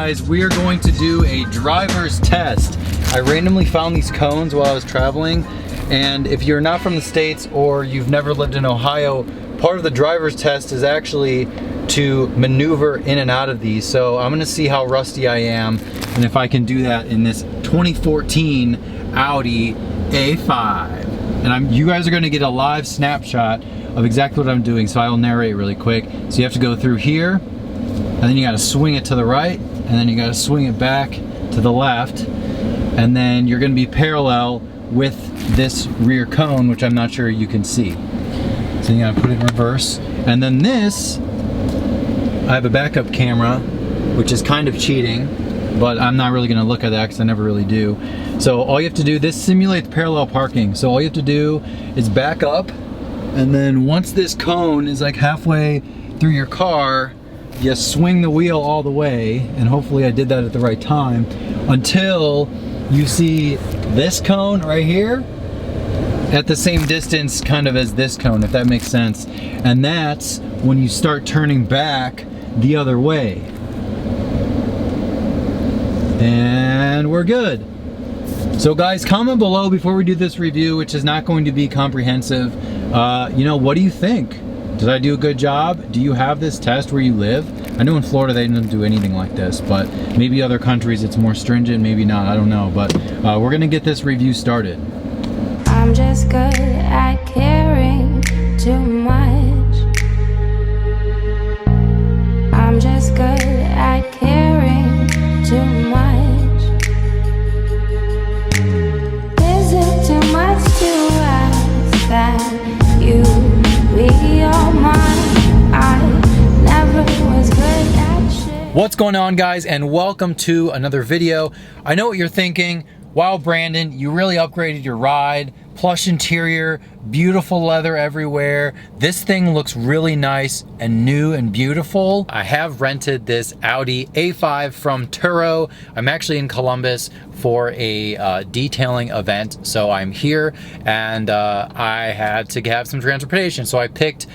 guys, we are going to do a driver's test. I randomly found these cones while I was traveling, and if you're not from the States or you've never lived in Ohio, part of the driver's test is actually to maneuver in and out of these. So I'm gonna see how rusty I am and if I can do that in this 2014 Audi A5. And you guys are gonna get a live snapshot of exactly what I'm doing, so I'll narrate really quick. So you have to go through here, and then you gotta swing it to the right, and then you gotta swing it back to the left, and then you're gonna be parallel with this rear cone, which I'm not sure you can see. So you gotta put it in reverse. And then this, I have a backup camera, which is kind of cheating, but I'm not really gonna look at that because I never really do. So all you have to do, this simulates parallel parking. So all you have to do is back up, and then once this cone is like halfway through your car, you swing the wheel all the way, and hopefully I did that at the right time, until you see this cone right here at the same distance kind of as this cone, if that makes sense. And that's when you start turning back the other way. And we're good. So guys, comment below before we do this review, which is not going to be comprehensive. You know, what do you think? Did I do a good job? Do you have this test where you live? I know in Florida they don't do anything like this, but maybe other countries it's more stringent, maybe not, I don't know. But we're gonna get this review started. I'm just good at caring too much. I'm just good at caring too much. Is it too much to ask that you be all mine? I never was good at shit. What's going on, guys, and welcome to another video. I know what you're thinking. Wow, Brandon, you really upgraded your ride. Plush interior, beautiful leather everywhere. This thing looks really nice and new and beautiful. I have rented this Audi A5 from Turo. I'm actually in Columbus for a detailing event, so I'm here, and I had to have some transportation, so I picked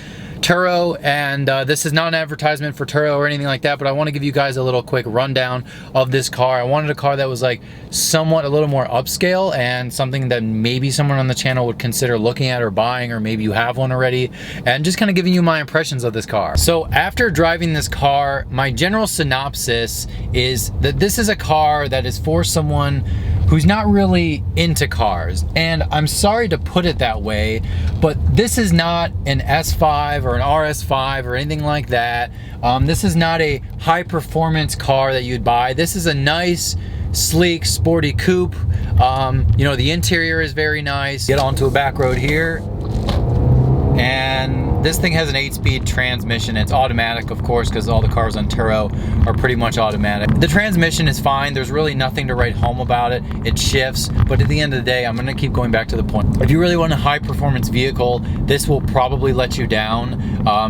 Turo, and this is not an advertisement for Turo or anything like that, but I want to give you guys a little quick rundown of this car. I wanted a car that was like somewhat a little more upscale and something that maybe someone on the channel would consider looking at or buying, or maybe you have one already, and just kind of giving you my impressions of this car. So after driving this car, my general synopsis is that this is a car that is for someone who's not really into cars. And I'm sorry to put it that way, but this is not an S5 or an RS5 or anything like that. This is not a high performance car that you'd buy. This is a nice, sleek, sporty coupe. You know, the interior is very nice. Get onto a back road here, and this thing has an 8-speed transmission. It's automatic, of course, because all the cars on Turo are pretty much automatic. The transmission is fine. There's really nothing to write home about it. It shifts, but at the end of the day, I'm gonna keep going back to the point. If you really want a high performance vehicle, this will probably let you down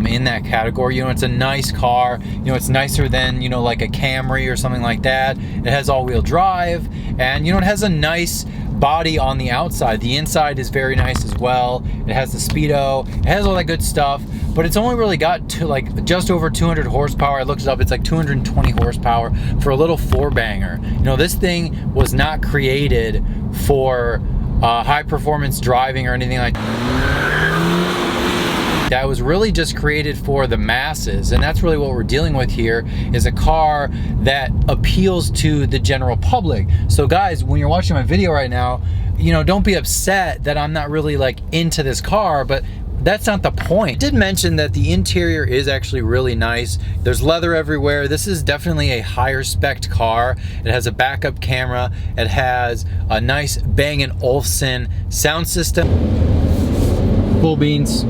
in that category. You know, it's a nice car. You know, it's nicer than, you know, like a Camry or something like that. It has all-wheel drive, and you know, it has a nice body on the outside. The inside is very nice as well. It has the speedo, it has all that good stuff, but it's only really got to like just over 200 horsepower. I looked it up, it's like 220 horsepower for a little four-banger. You know, this thing was not created for high performance driving or anything like that. Was really just created for the masses, and that's really what we're dealing with here, is a car that appeals to the general public. So guys, when you're watching my video right now, you know, don't be upset that I'm not really like into this car, but that's not the point. I did mention that the interior is actually really nice. There's leather everywhere. This is definitely a higher spec car. It has a backup camera. It has a nice Bang & Olufsen sound system. Cool beans.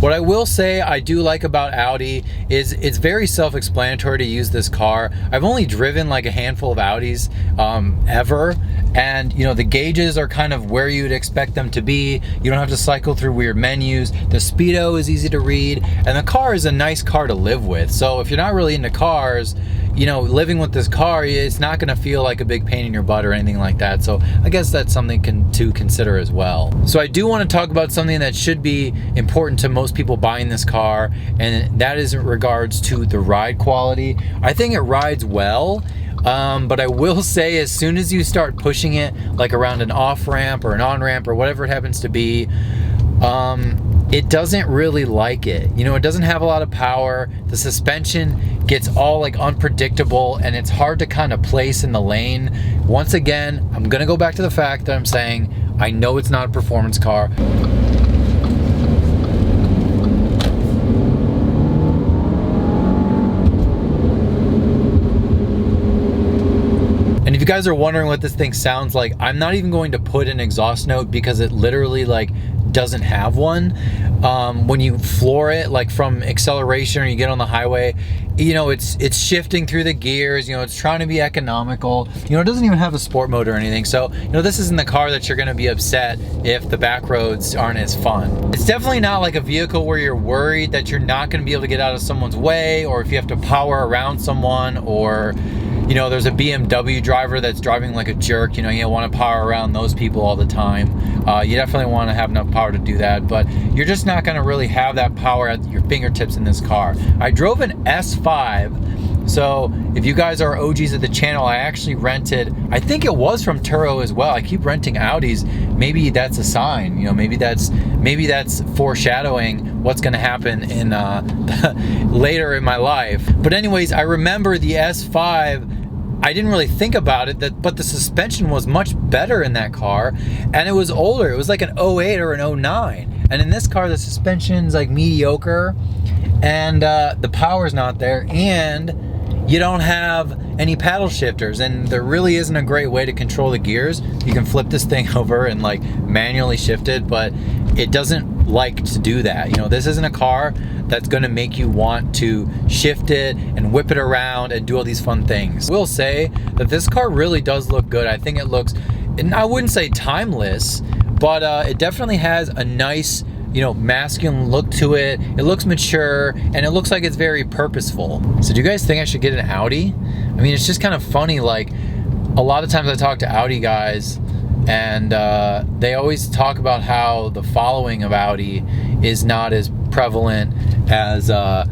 What I will say I do like about Audi is it's very self-explanatory to use this car. I've only driven like a handful of Audis ever, and you know, the gauges are kind of where you'd expect them to be. You don't have to cycle through weird menus. The speedo is easy to read, and the car is a nice car to live with. So if you're not really into cars, you know, living with this car, it's not gonna feel like a big pain in your butt or anything like that. So I guess that's something to consider as well. So I do want to talk about something that should be important to most people buying this car, and that is in regards to the ride quality. I think it rides well. But I will say, as soon as you start pushing it like around an off ramp or an on ramp or whatever it happens to be, it doesn't really like it. You know, it doesn't have a lot of power. The suspension gets all like unpredictable, and it's hard to kind of place in the lane. Once again, I'm gonna go back to the fact that I'm saying I know it's not a performance car. And if you guys are wondering what this thing sounds like, I'm not even going to put an exhaust note because it literally like doesn't have one. When you floor it like from acceleration or you get on the highway, you know, it's shifting through the gears, you know, it's trying to be economical. You know, it doesn't even have a sport mode or anything. So, you know, this isn't the car that you're gonna be upset if the back roads aren't as fun. It's definitely not like a vehicle where you're worried that you're not gonna be able to get out of someone's way, or if you have to power around someone, or you know, there's a BMW driver that's driving like a jerk. You know, you want to power around those people all the time. You definitely want to have enough power to do that, but you're just not going to really have that power at your fingertips in this car. I drove an S5, so if you guys are OGs of the channel, I actually rented, I think it was from Turo as well. I keep renting Audis. Maybe that's a sign. You know, maybe that's foreshadowing what's going to happen in later in my life. But anyways, I remember the S5. I didn't really think about it, but the suspension was much better in that car, and it was older. It was like an 08 or an 09. And in this car, the suspension's like mediocre, and the power's not there, and you don't have any paddle shifters, and there really isn't a great way to control the gears. You can flip this thing over and like manually shift it, but it doesn't like to do that. You know, this isn't a car that's gonna make you want to shift it and whip it around and do all these fun things. I will say that this car really does look good. I think it looks, and I wouldn't say timeless, but it definitely has a nice, you know, masculine look to it. It looks mature, and it looks like it's very purposeful. So do you guys think I should get an Audi? I mean, it's just kind of funny, like a lot of times I talk to Audi guys, and they always talk about how the following of Audi is not as prevalent as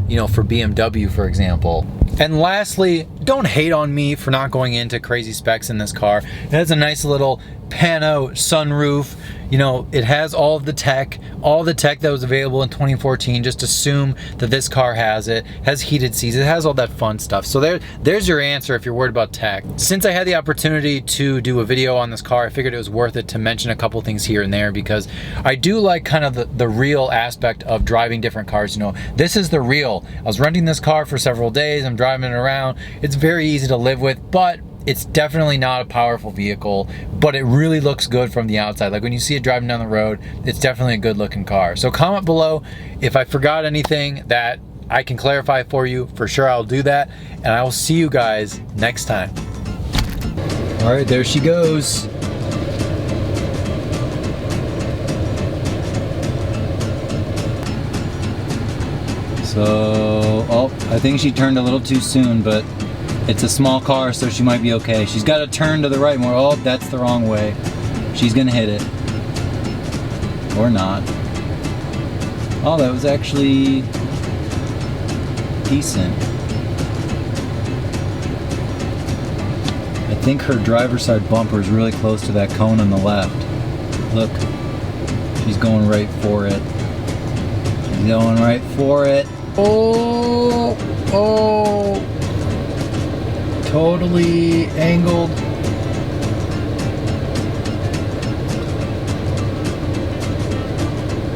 you know, for BMW, for example. And lastly, don't hate on me for not going into crazy specs in this car. It has a nice little pano sunroof. You know, it has all of the tech that was available in 2014. Just assume that this car has it. Has heated seats. It has all that fun stuff. So there's your answer if you're worried about tech. Since I had the opportunity to do a video on this car, I figured it was worth it to mention a couple things here and there, because I do like kind of the real aspect of driving different cars. You know, this is the real. I was renting this car for several days. I'm driving it around. It's very easy to live with, but it's definitely not a powerful vehicle, but it really looks good from the outside. Like when you see it driving down the road, it's definitely a good looking car. So comment below if I forgot anything that I can clarify for you. For sure I'll do that, and I will see you guys next time. All right, there she goes. So, oh, I think she turned a little too soon, but it's a small car, so she might be okay. She's got to turn to the right more. Oh, that's the wrong way. She's gonna hit it. Or not. Oh, that was actually decent. I think her driver's side bumper is really close to that cone on the left. Look, she's going right for it. She's going right for it. Oh, oh. Totally angled.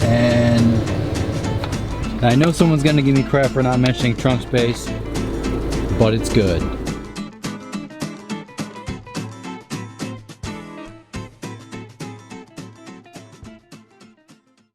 And I know someone's gonna give me crap for not mentioning trunk space, but it's good.